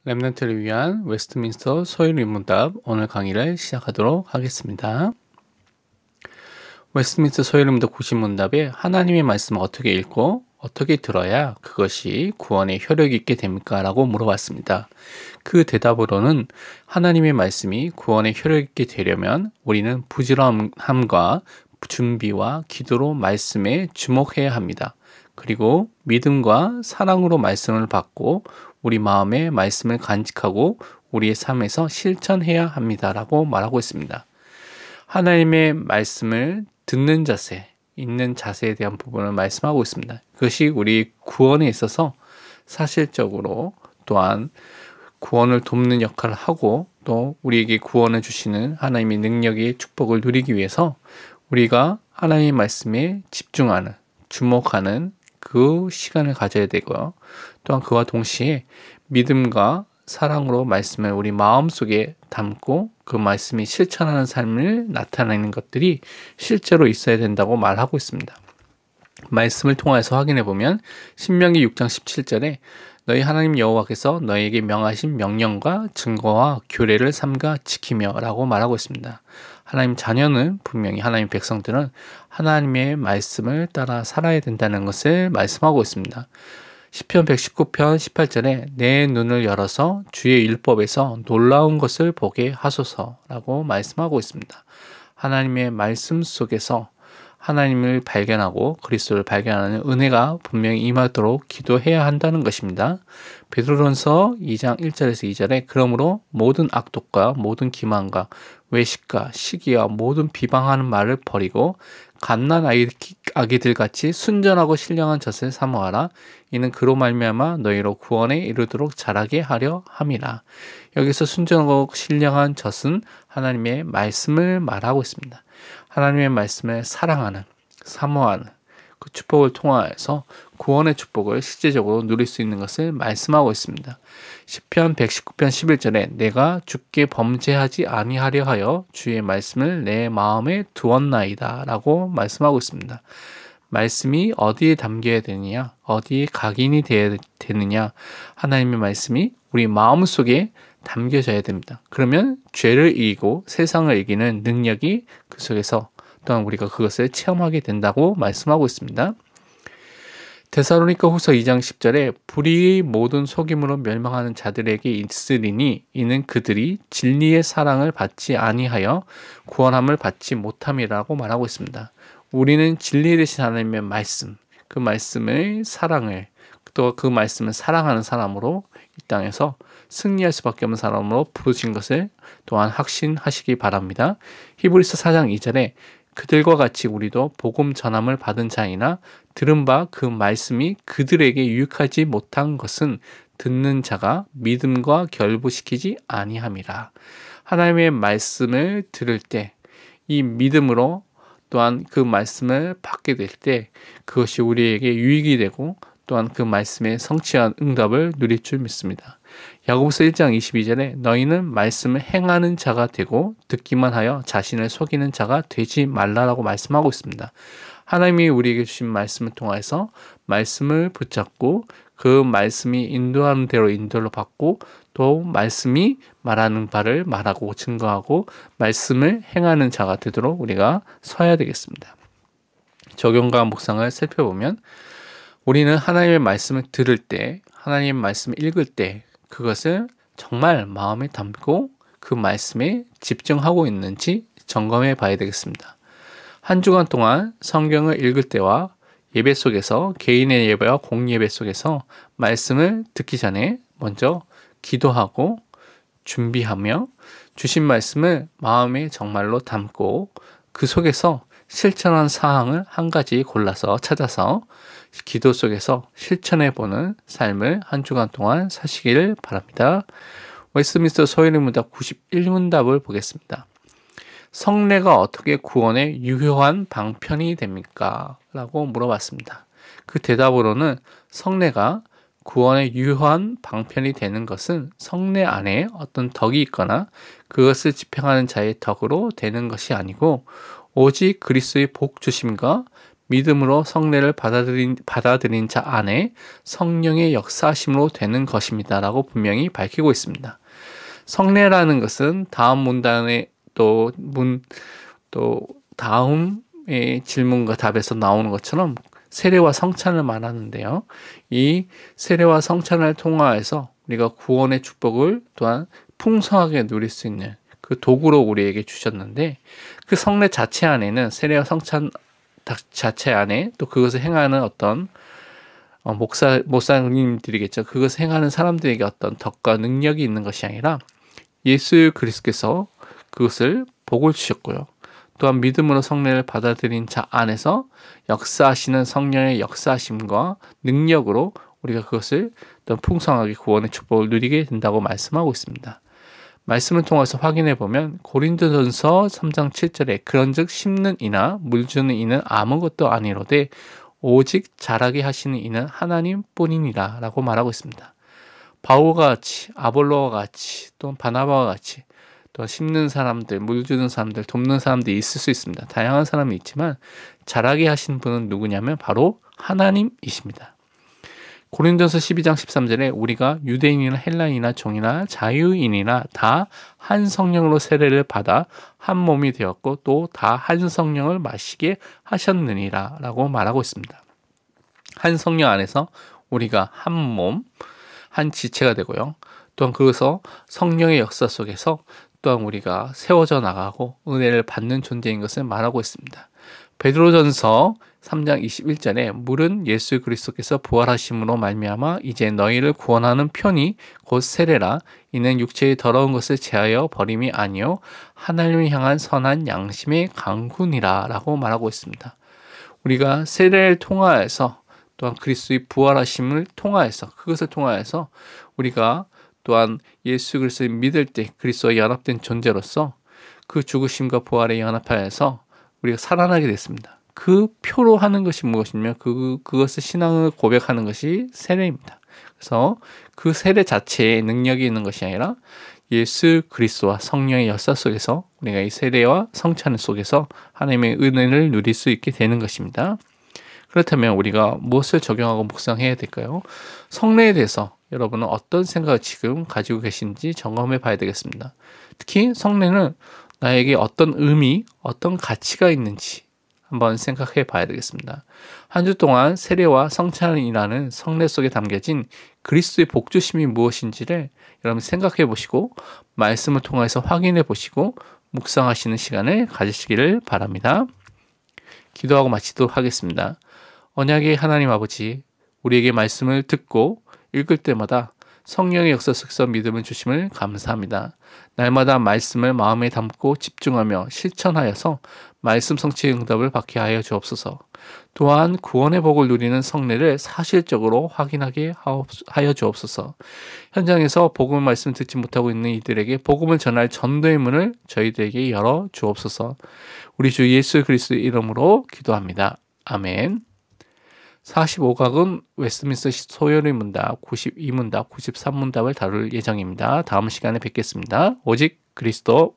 랩넌트를 위한 웨스트민스터 소율인문답 오늘 강의를 시작하도록 하겠습니다. 웨스트민스터 소율인문답 90문답에 하나님의 말씀을 어떻게 읽고 어떻게 들어야 그것이 구원의 효력이 있게 됩니까? 라고 물어봤습니다. 그 대답으로는 하나님의 말씀이 구원의 효력 있게 되려면 우리는 부지런함과 준비와 기도로 말씀에 주목해야 합니다. 그리고 믿음과 사랑으로 말씀을 받고 우리 마음에 말씀을 간직하고 우리의 삶에서 실천해야 합니다. 라고 말하고 있습니다. 하나님의 말씀을 듣는 자세, 읽는 자세에 대한 부분을 말씀하고 있습니다. 그것이 우리 구원에 있어서 사실적으로 또한 구원을 돕는 역할을 하고 또 우리에게 구원을 주시는 하나님의 능력의 축복을 누리기 위해서 우리가 하나님의 말씀에 집중하는, 주목하는 그 시간을 가져야 되고요. 또한 그와 동시에 믿음과 사랑으로 말씀을 우리 마음속에 담고 그 말씀이 실천하는 삶을 나타내는 것들이 실제로 있어야 된다고 말하고 있습니다. 말씀을 통해서 확인해 보면 신명기 6장 17절에 너희 하나님 여호와께서 너희에게 명하신 명령과 증거와 규례를 삼가 지키며 라고 말하고 있습니다. 하나님 자녀는 분명히 하나님 백성들은 하나님의 말씀을 따라 살아야 된다는 것을 말씀하고 있습니다. 시편 119편 18절에 내 눈을 열어서 주의 율법에서 놀라운 것을 보게 하소서라고 말씀하고 있습니다. 하나님의 말씀 속에서 하나님을 발견하고 그리스도를 발견하는 은혜가 분명히 임하도록 기도해야 한다는 것입니다. 베드로전서 2장 1절에서 2절에 그러므로 모든 악독과 모든 기만과 외식과 시기와 모든 비방하는 말을 버리고 갓난 아기들 같이 순전하고 신령한 젖을 사모하라. 이는 그로 말미암아 너희로 구원에 이르도록 자라게 하려 함이라. 여기서 순전하고 신령한 젖은 하나님의 말씀을 말하고 있습니다. 하나님의 말씀을 사랑하는, 사모하는 그 축복을 통하여서 구원의 축복을 실제적으로 누릴 수 있는 것을 말씀하고 있습니다. 시편 119편 11절에 내가 주께 범죄하지 아니하려 하여 주의 말씀을 내 마음에 두었나이다 라고 말씀하고 있습니다. 말씀이 어디에 담겨야 되느냐, 어디에 각인이 되느냐, 하나님의 말씀이 우리 마음속에 담겨져야 됩니다. 그러면 죄를 이기고 세상을 이기는 능력이 그 속에서 또한 우리가 그것을 체험하게 된다고 말씀하고 있습니다. 데살로니가 후서 2장 10절에 불의의 모든 속임으로 멸망하는 자들에게 있으리니 이는 그들이 진리의 사랑을 받지 아니하여 구원함을 받지 못함이라고 말하고 있습니다. 우리는 진리 되신 하나님의 말씀, 그 말씀의 사랑을 또 그 말씀을 사랑하는 사람으로 이 땅에서 승리할 수밖에 없는 사람으로 부르신 것을 또한 확신하시기 바랍니다. 히브리서 4장 2절에 그들과 같이 우리도 복음 전함을 받은 자이나 들은 바 그 말씀이 그들에게 유익하지 못한 것은 듣는 자가 믿음과 결부시키지 아니함이라. 하나님의 말씀을 들을 때 이 믿음으로 또한 그 말씀을 받게 될 때 그것이 우리에게 유익이 되고 또한 그 말씀에 성취한 응답을 누릴 줄 믿습니다. 야고보서 1장 22절에 너희는 말씀을 행하는 자가 되고 듣기만 하여 자신을 속이는 자가 되지 말라라고 말씀하고 있습니다. 하나님이 우리에게 주신 말씀을 통해서 말씀을 붙잡고 그 말씀이 인도하는 대로 인도를 받고 또 말씀이 말하는 바를 말하고 증거하고 말씀을 행하는 자가 되도록 우리가 서야 되겠습니다. 적용과 묵상을 살펴보면 우리는 하나님의 말씀을 들을 때, 하나님의 말씀을 읽을 때 그것을 정말 마음에 담고 그 말씀에 집중하고 있는지 점검해 봐야 되겠습니다. 한 주간 동안 성경을 읽을 때와 예배 속에서 개인의 예배와 공예배 속에서 말씀을 듣기 전에 먼저 기도하고 준비하며 주신 말씀을 마음에 정말로 담고 그 속에서 실천한 사항을 한 가지 골라서 찾아서 기도 속에서 실천해보는 삶을 한 주간 동안 사시기를 바랍니다. 웨스트민스터 소율인문답 91문답을 보겠습니다. 성례가 어떻게 구원의 유효한 방편이 됩니까? 라고 물어봤습니다. 그 대답으로는 성례가 구원의 유효한 방편이 되는 것은 성례 안에 어떤 덕이 있거나 그것을 집행하는 자의 덕으로 되는 것이 아니고 오직 그리스도의 복 주심과 믿음으로 성례를 받아들인 자 안에 성령의 역사심으로 되는 것입니다. 라고 분명히 밝히고 있습니다. 성례라는 것은 다음 문단에 또 다음의 질문과 답에서 나오는 것처럼 세례와 성찬을 말하는데요. 이 세례와 성찬을 통하여서 우리가 구원의 축복을 또한 풍성하게 누릴 수 있는 그 도구로 우리에게 주셨는데, 그 성례 자체 안에는, 세례와 성찬 자체 안에 또 그것을 행하는 어떤 목사님들이겠죠. 그것을 행하는 사람들에게 어떤 덕과 능력이 있는 것이 아니라 예수 그리스도께서 그것을 복을 주셨고요. 또한 믿음으로 성례를 받아들인 자 안에서 역사하시는 성령의 역사하심과 능력으로 우리가 그것을 더 풍성하게 구원의 축복을 누리게 된다고 말씀하고 있습니다. 말씀을 통해서 확인해 보면 고린도전서 3장 7절에 그런즉 심는 이나 물 주는 이는 아무것도 아니로되 오직 자라게 하시는 이는 하나님뿐이니라 라고 말하고 있습니다. 바울과 같이, 아볼로와 같이, 또 바나바와 같이 또 심는 사람들, 물 주는 사람들, 돕는 사람들이 있을 수 있습니다. 다양한 사람이 있지만 자라게 하신 분은 누구냐면 바로 하나님이십니다. 고린도서 12장 13절에 우리가 유대인이나 헬라인이나 종이나 자유인이나 다 한 성령으로 세례를 받아 한 몸이 되었고 또 다 한 성령을 마시게 하셨느니라 라고 말하고 있습니다. 한 성령 안에서 우리가 한 몸, 한 지체가 되고요. 또한 그것서 성령의 역사 속에서 또한 우리가 세워져 나가고 은혜를 받는 존재인 것을 말하고 있습니다. 베드로전서 3장 21절에 물은 예수 그리스도께서 부활하심으로 말미암아 이제 너희를 구원하는 편이 곧 세례라. 이는 육체의 더러운 것을 제하여 버림이 아니요 하나님을 향한 선한 양심의 강군이라 라고 말하고 있습니다. 우리가 세례를 통하여서 또한 그리스도의 부활하심을 통하여서 그것을 통하여서 우리가 또한 예수 그리스도를 믿을 때 그리스도와 연합된 존재로서 그 죽으심과 부활에 연합하여서 우리가 살아나게 됐습니다. 그 표로 하는 것이 무엇이냐면 그것을 신앙을 고백하는 것이 세례입니다. 그래서 그 세례 자체에 능력이 있는 것이 아니라 예수 그리스도와 성령의 역사 속에서 우리가 이 세례와 성찬 속에서 하나님의 은혜를 누릴 수 있게 되는 것입니다. 그렇다면 우리가 무엇을 적용하고 묵상해야 될까요? 성례에 대해서 여러분은 어떤 생각을 지금 가지고 계신지 점검해 봐야 되겠습니다. 특히 성례는 나에게 어떤 의미, 어떤 가치가 있는지 한번 생각해 봐야 되겠습니다. 한 주 동안 세례와 성찬이라는 성례 속에 담겨진 그리스도의 복주심이 무엇인지를 여러분 생각해 보시고 말씀을 통해서 확인해 보시고 묵상하시는 시간을 가지시기를 바랍니다. 기도하고 마치도록 하겠습니다. 언약의 하나님 아버지, 우리에게 말씀을 듣고 읽을 때마다 성령의 역사 속에서 믿음을 주심을 감사합니다. 날마다 말씀을 마음에 담고 집중하며 실천하여서 말씀 성취의 응답을 받게 하여 주옵소서. 또한 구원의 복을 누리는 성례를 사실적으로 확인하게 하여 주옵소서. 현장에서 복음의 말씀 듣지 못하고 있는 이들에게 복음을 전할 전도의 문을 저희들에게 열어 주옵소서. 우리 주 예수 그리스도의 이름으로 기도합니다. 아멘. 45강은 웨스트민스터 소요리 문답, 92문답, 93문답을 다룰 예정입니다. 다음 시간에 뵙겠습니다. 오직 그리스도.